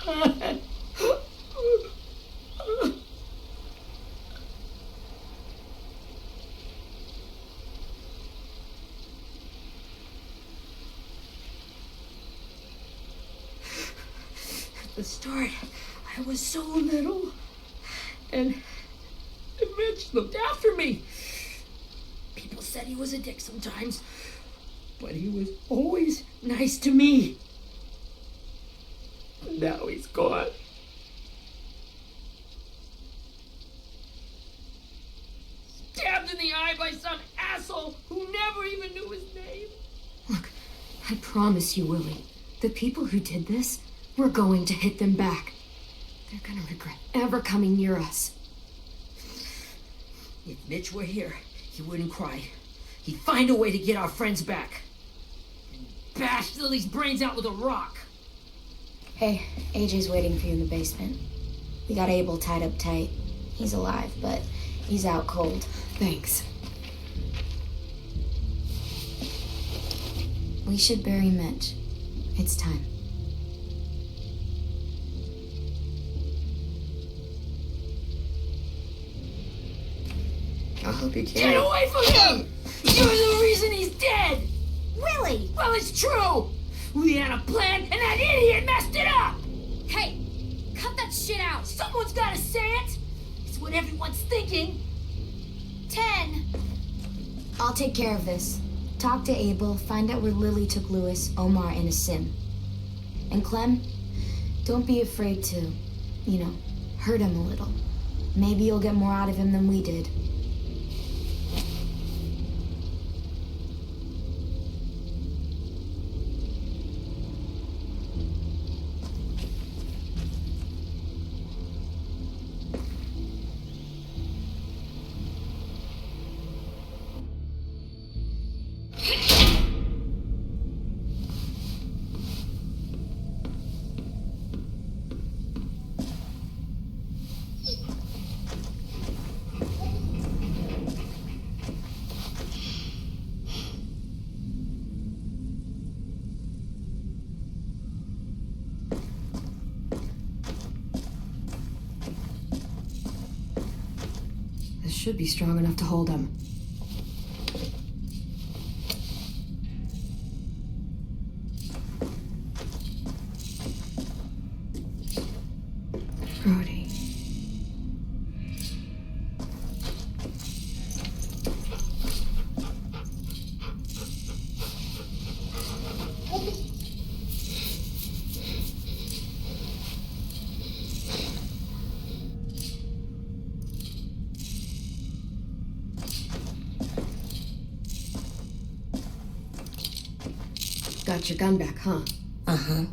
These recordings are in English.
At the start, I was so little, and Mitch looked after me. People said he was a dick sometimes, but he was always nice to me. Now he's gone. Stabbed in the eye by some asshole who never even knew his name. Look, I promise you, Willie, the people who did this, we're going to hit them back. They're gonna regret ever coming near us. If Mitch were here, he wouldn't cry. He'd find a way to get our friends back. And bash Lily's brains out with a rock. Hey, AJ's waiting for you in the basement. We got Abel tied up tight. He's alive, but he's out cold. Thanks. We should bury Mitch. It's time. I hope you Get can. away from him! You're the reason he's dead! Willie! Well, it's true! We had a plan, and that idiot messed it up! Hey, cut that shit out! Someone's gotta say it! It's what everyone's thinking. 10. I'll take care of this. Talk to Abel, find out where Lily took Lewis, Omar, and Asim. And Clem, don't be afraid to, hurt him a little. Maybe you'll get more out of him than we did. This should be strong enough to hold him. Brody. Got your gun back, huh? Uh-huh.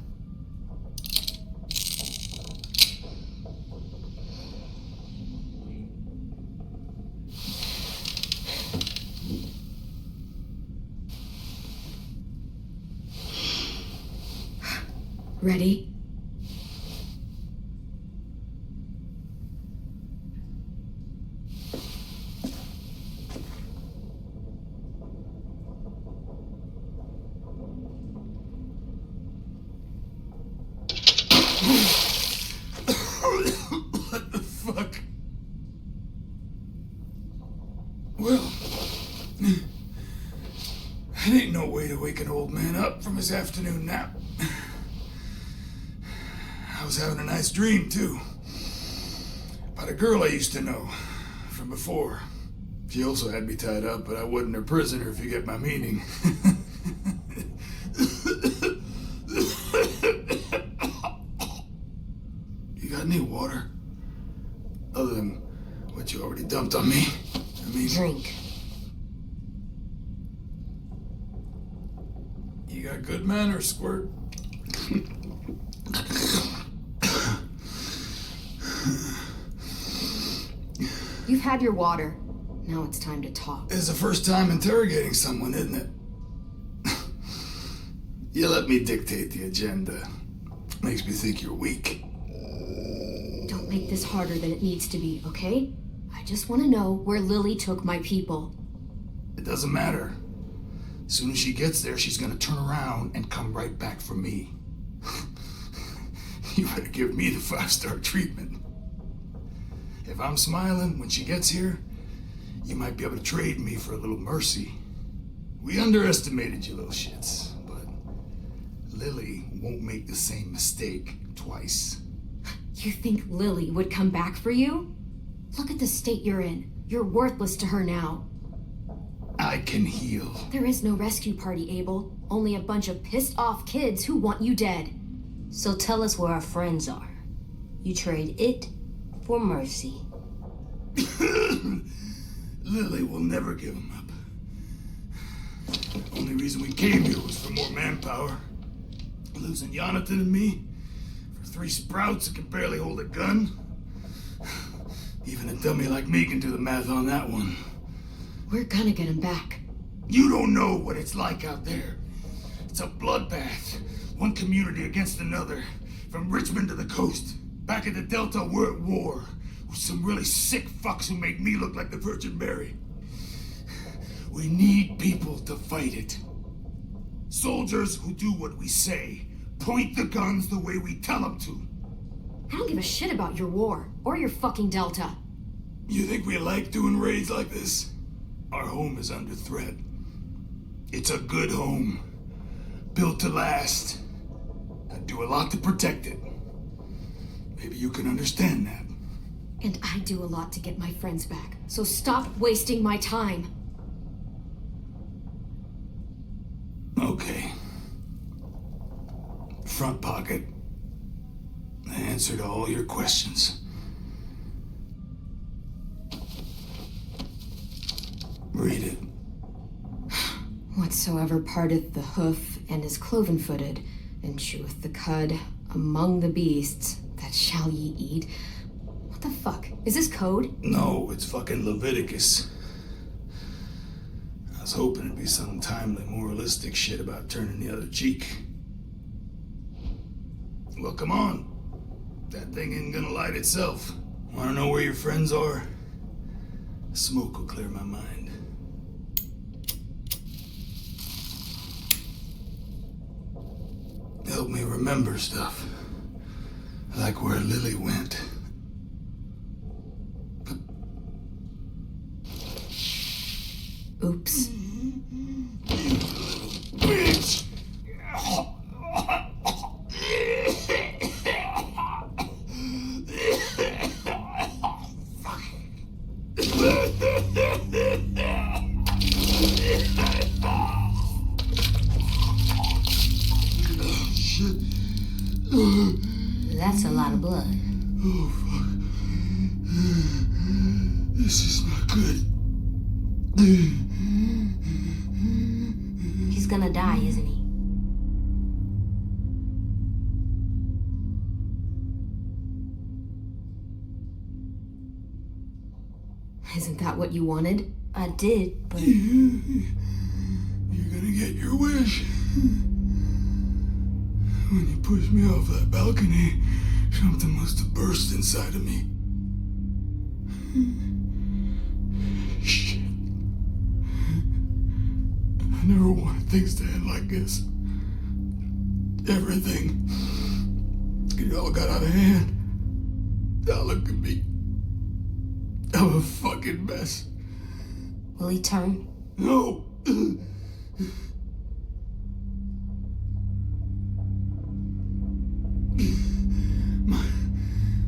Ready? What the fuck? Well, it ain't no way to wake an old man up from his afternoon nap. I was having a nice dream, too. About a girl I used to know from before. She also had me tied up, but I wasn't her prisoner, if you get my meaning. You got any water? Other than what you already dumped on me? Drink. You got good manners, Squirt. You've had your water. Now it's time to talk. It's the first time interrogating someone, isn't it? You let me dictate the agenda. Makes me think you're weak. Don't make this harder than it needs to be, okay? I just want to know where Lily took my people. It doesn't matter. As soon as she gets there, she's gonna turn around and come right back for me. You better give me the 5-star treatment. If I'm smiling when she gets here, you might be able to trade me for a little mercy. We underestimated you little shits, but Lily won't make the same mistake twice. You think Lily would come back for you? Look at the state you're in. You're worthless to her now. I can heal. There is no rescue party, Abel. Only a bunch of pissed off kids who want you dead. So tell us where our friends are. You trade it for mercy. Lily will never give him up. Only reason we came here was for more manpower. Losing Jonathan and me for 3 sprouts that can barely hold a gun. Even a dummy like me can do the math on that one. We're gonna get him back. You don't know what it's like out there. It's a bloodbath. One community against another. From Richmond to the coast. Back at the Delta, we're at war. With some really sick fucks who make me look like the Virgin Mary. We need people to fight it. Soldiers who do what we say. Point the guns the way we tell them to. I don't give a shit about your war, or your fucking Delta. You think we like doing raids like this? Our home is under threat. It's a good home. Built to last. I'd do a lot to protect it. Maybe you can understand that. And I do a lot to get my friends back, so stop wasting my time. Okay. Front pocket. The answer to all your questions. Read it. Whatsoever parteth the hoof and is cloven-footed, and cheweth the cud among the beasts, that shall ye eat. What the fuck? Is this code? No, it's fucking Leviticus. I was hoping it'd be some timely, moralistic shit about turning the other cheek. Well, come on. That thing ain't gonna light itself. Wanna know where your friends are? Smoke will clear my mind. Help me remember stuff. Like where Lily went. Oops. You little bitch! Oh, shit. That's a lot of blood. Oh, fuck. This is not good. He's gonna die, isn't he? Isn't that what you wanted? I did, but You're gonna get your wish. When you pushed me off that balcony, something must have burst inside of me. Shit. I never wanted things to end like this. Everything. It all got out of hand. Now look at me. I'm a fucking mess. will he turn? No.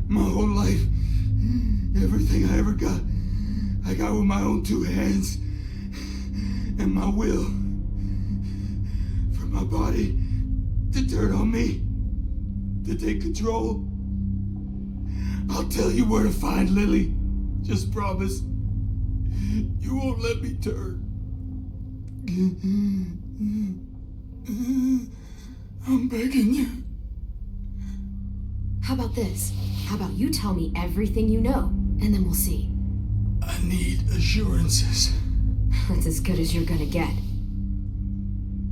My whole life, everything I ever got, I got with my own 2 hands and my will. For my body to turn on me, to take control. I'll tell you where to find Lily. Just promise. You won't let me turn. I'm begging you. How about this? How about you tell me everything you know, and then we'll see. I need assurances. That's as good as you're gonna get.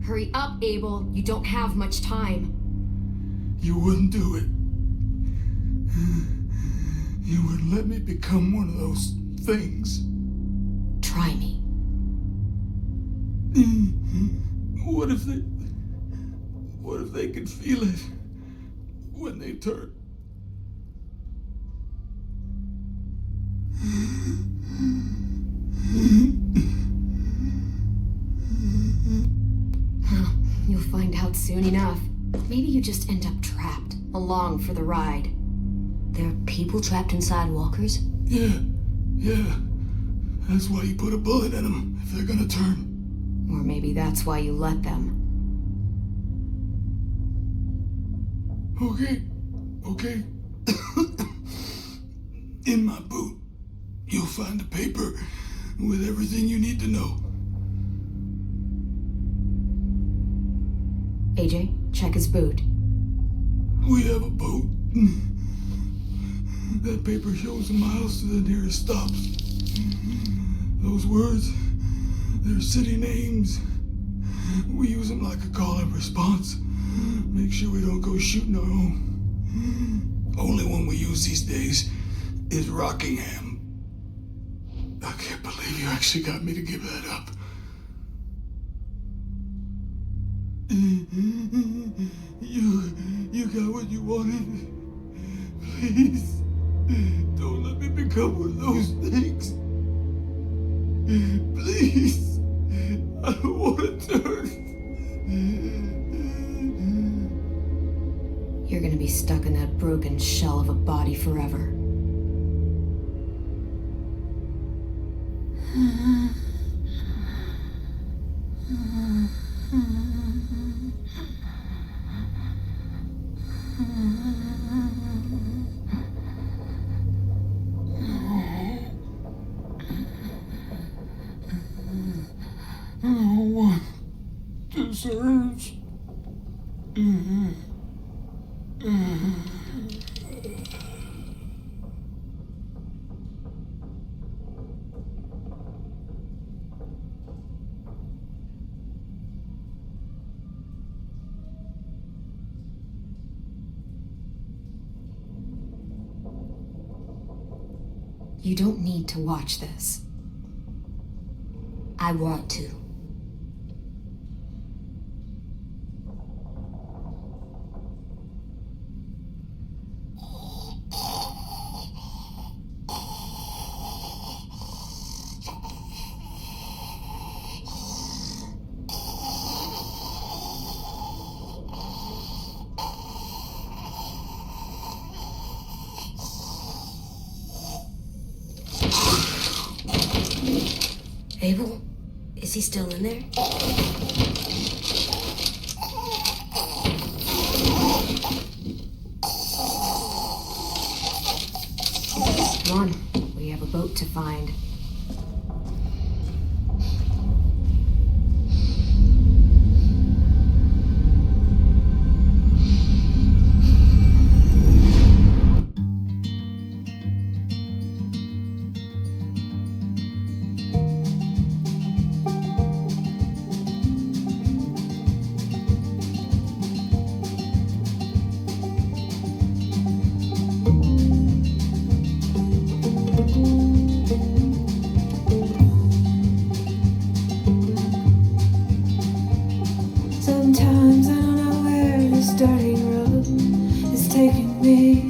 Hurry up, Abel. You don't have much time. You wouldn't do it. You wouldn't let me become one of those things. Try me. What if they could feel it? when they turn. You'll find out soon enough. Maybe you just end up trapped, along for the ride. There are people trapped inside walkers? Yeah. That's why you put a bullet in them, if they're gonna turn. Or maybe that's why you let them. Okay. In my boot, you'll find a paper with everything you need to know. AJ, check his boot. We have a boat. That paper shows the miles to the nearest stops. Those words, they're city names. We use them like a call and response. Make sure we don't go shooting our own. Only one we use these days is Rockingham. I can't believe you actually got me to give that up. You got what you wanted. Please, don't let me become one of those things. Please, I don't want to turn. You're gonna be stuck in that broken shell of a body forever. No one deserves. You don't need to watch this. I want to. Abel? Is he still in there? Come on, we have a boat to find. Sometimes I don't know where this dirty road is taking me.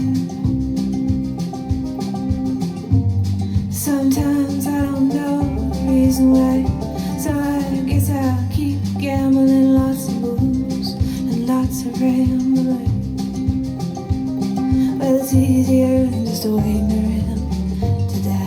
Sometimes I don't know the reason why. So I guess I'll keep gambling, lots of moves and lots of rambling. Well, it's easier than just waiting around to die.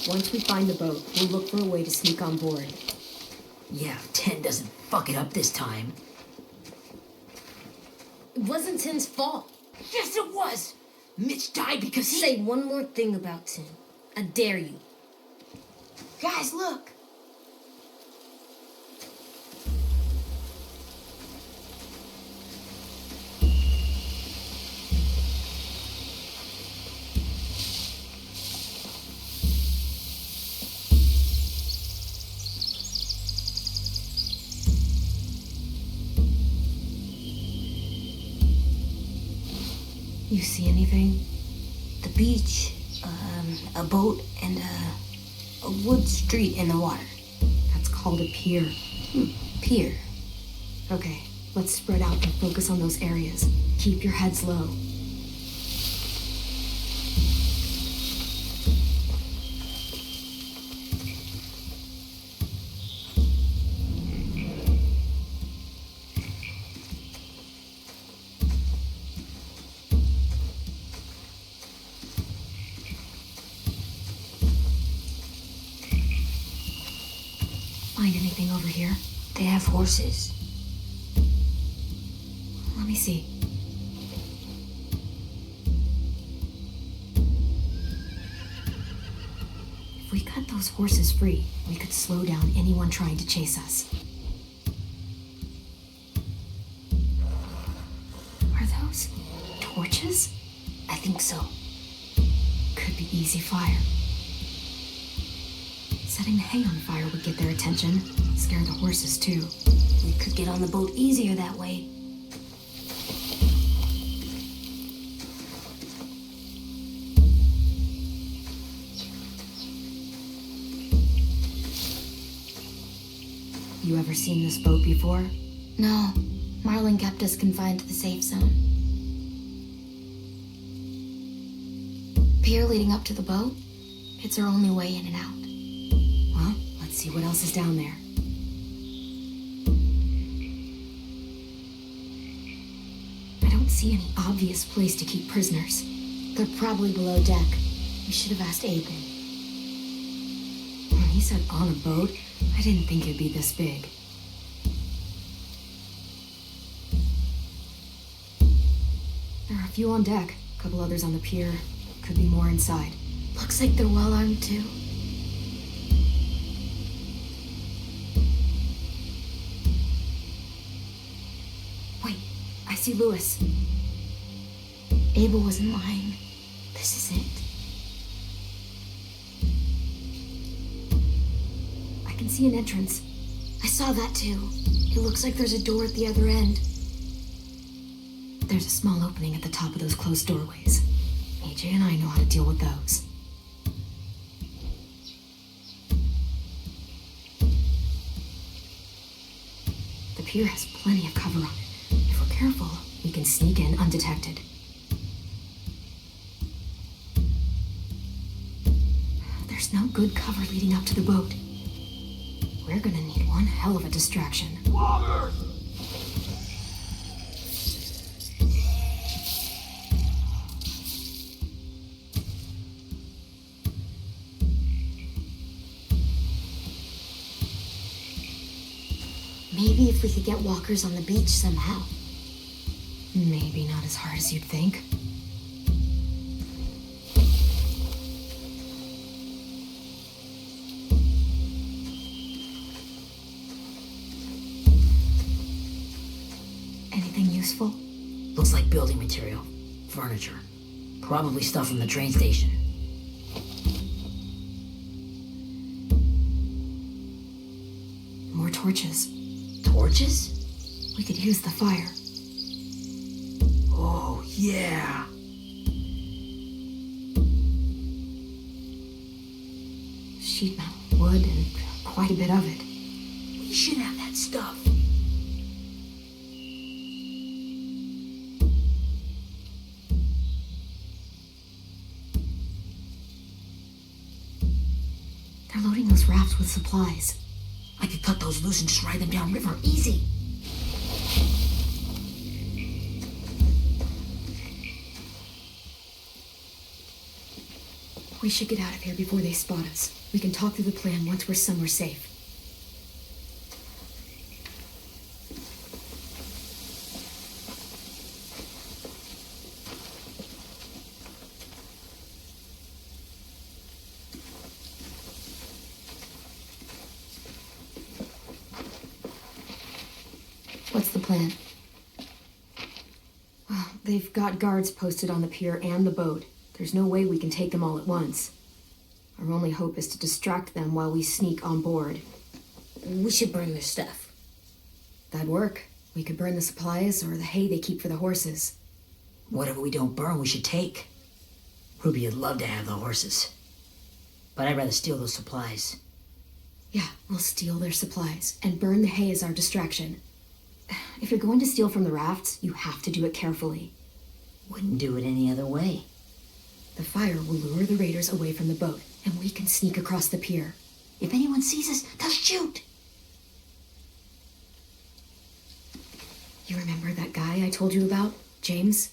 Once we find the boat, we'll look for a way to sneak on board. Yeah, if 10 doesn't fuck it up this time. It wasn't Tin's fault. Yes, it was! Mitch died because he... Say one more thing about Tin. I dare you. Guys, look! You see anything? The beach, a boat, and a wood street in the water. That's called a pier. Pier. Okay, let's spread out and focus on those areas. Keep your heads low. Find anything over here? They have horses. Let me see. If we cut those horses free, we could slow down anyone trying to chase us. Are those torches? I think so. Could be easy fire. Setting the hay on fire would get their attention. Scare the horses, too. We could get on the boat easier that way. You ever seen this boat before? No, Marlin kept us confined to the safe zone. Pier leading up to the boat? It's our only way in and out. Well, let's see what else is down there. I don't see any obvious place to keep prisoners. They're probably below deck. We should have asked Abel. When he said on a boat, I didn't think it'd be this big. There are a few on deck, a couple others on the pier. Could be more inside. Looks like they're well armed too. Wait, I see Lewis. Abel wasn't lying. This is it. I can see an entrance. I saw that too. It looks like there's a door at the other end. There's a small opening at the top of those closed doorways. AJ and I know how to deal with those. The pier has plenty of cover on it. If we're careful, we can sneak in undetected. There's no good cover leading up to the boat. We're gonna need one hell of a distraction. Loggers! Maybe if we could get walkers on the beach somehow. Maybe not as hard as you'd think. Anything useful? Looks like building material. Furniture. Probably stuff from the train station. More torches. Torches? We could use the fire. Oh, yeah. Sheet metal, wood, and quite a bit of it. We should have that stuff. They're loading those rafts with supplies. I could cut those loose and just ride them downriver. Easy. We should get out of here before they spot us. We can talk through the plan once we're somewhere safe. What's the plan? Well, they've got guards posted on the pier and the boat. There's no way we can take them all at once. Our only hope is to distract them while we sneak on board. We should burn their stuff. That'd work. We could burn the supplies or the hay they keep for the horses. Whatever we don't burn, we should take. Ruby would love to have the horses. But I'd rather steal those supplies. Yeah, we'll steal their supplies and burn the hay as our distraction. If you're going to steal from the rafts, you have to do it carefully. Wouldn't do it any other way. The fire will lure the raiders away from the boat, and we can sneak across the pier. If anyone sees us, they'll shoot. You remember that guy I told you about, James?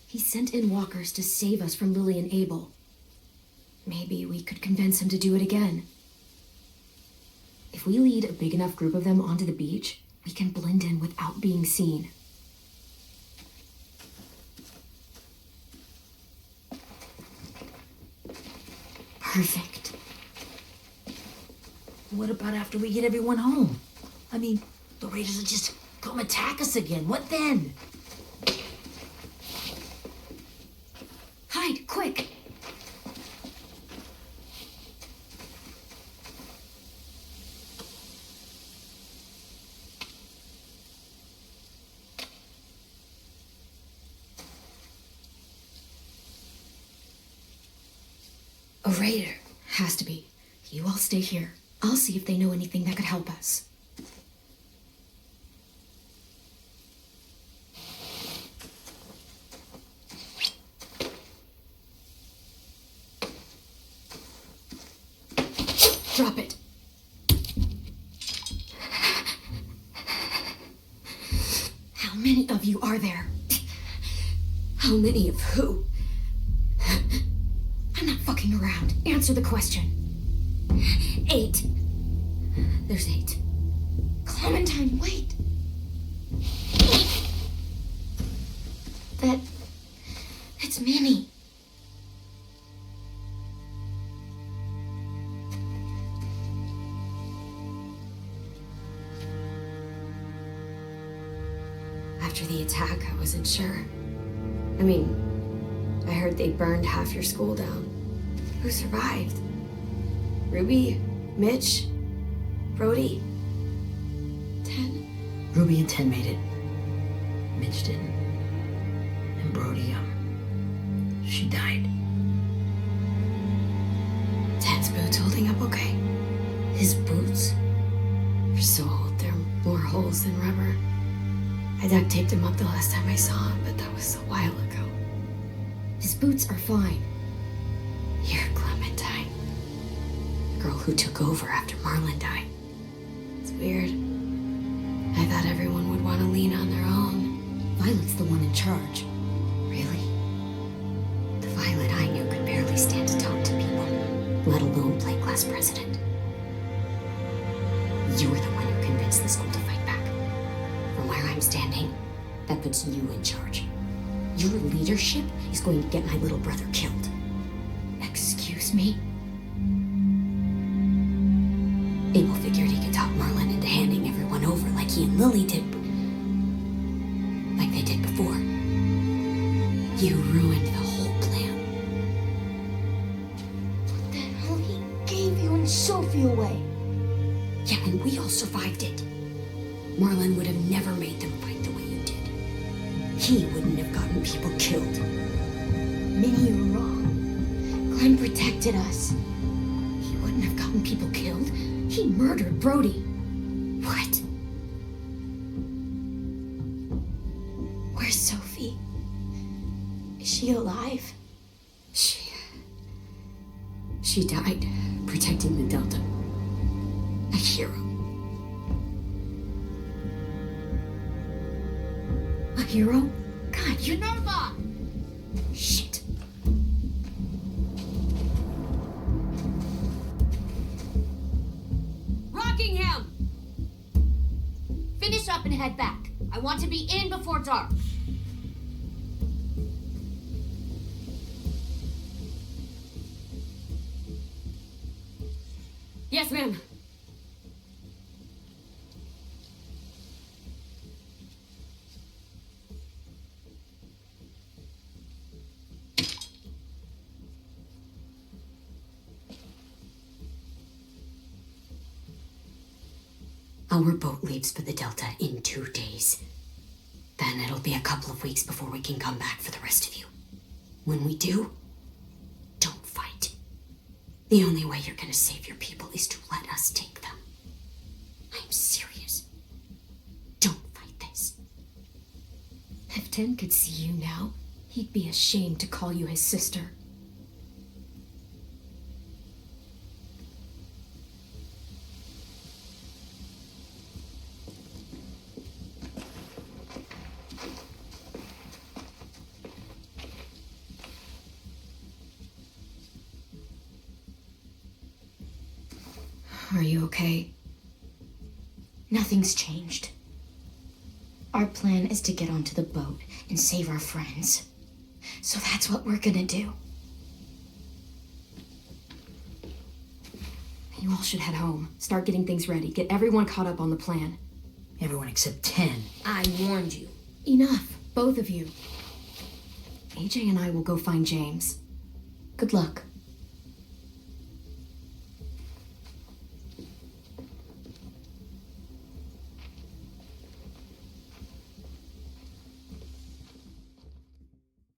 He sent in walkers to save us from Lily and Abel. Maybe we could convince him to do it again. If we lead a big enough group of them onto the beach, we can blend in without being seen. Perfect. What about after we get everyone home? I mean, the raiders will just come attack us again. What then? Hide, quick! A raider. Has to be. You all stay here. I'll see if they know anything that could help us. Drop it. How many of you are there? How many of who? I'm not fucking around. Answer the question. 8. There's 8. Clementine, wait. It's Minnie. After the attack, I wasn't sure. I mean, I heard they burned half your school down. Who survived? Ruby? Mitch? Brody? 10? Ruby and 10 made it. Mitch didn't. And Brody, she died. 10's boots holding up okay? His boots? They're so old, there are more holes than rubber. I duct taped him up the last time I saw him, but that was a while ago. His boots are fine. You're Clementine. The girl who took over after Marlon died. It's weird. I thought everyone would want to lean on their own. Violet's the one in charge. Really? The Violet I knew could barely stand to talk to people, let alone play class president. You were the one who convinced the school to fight back. From where I'm standing, that puts you in charge. Your leadership is going to get my little brother killed. Excuse me? Abel figured he could talk Marlon into handing everyone over like he and Lily did. Like they did before. You ruined the whole plan. What the hell? He gave you and Sophie away. Yeah, and we all survived it. Marlon would have never made them fight the way you did. He wouldn't have gotten people killed. Minnie, you're wrong. Glenn protected us. He wouldn't have gotten people killed. He murdered Brody. What? Where's Sophie? Is she alive? She died protecting the Delta. A hero. A hero? God, you're Minerva! shit. Rockingham! Finish up and head back. I want to be in before dark. Yes, ma'am. Our boat leaves for the Delta in 2 days. Then it'll be a couple of weeks before we can come back for the rest of you. When we do, don't fight. The only way you're gonna save your people is to let us take them. I'm serious. Don't fight this. If Ten could see you now, he'd be ashamed to call you his sister. Are you okay? Nothing's changed. Our plan is to get onto the boat and save our friends. So that's what we're gonna do. You all should head home. Start getting things ready. Get everyone caught up on the plan. Everyone except 10. I warned you. Enough, both of you. AJ and I will go find James. Good luck.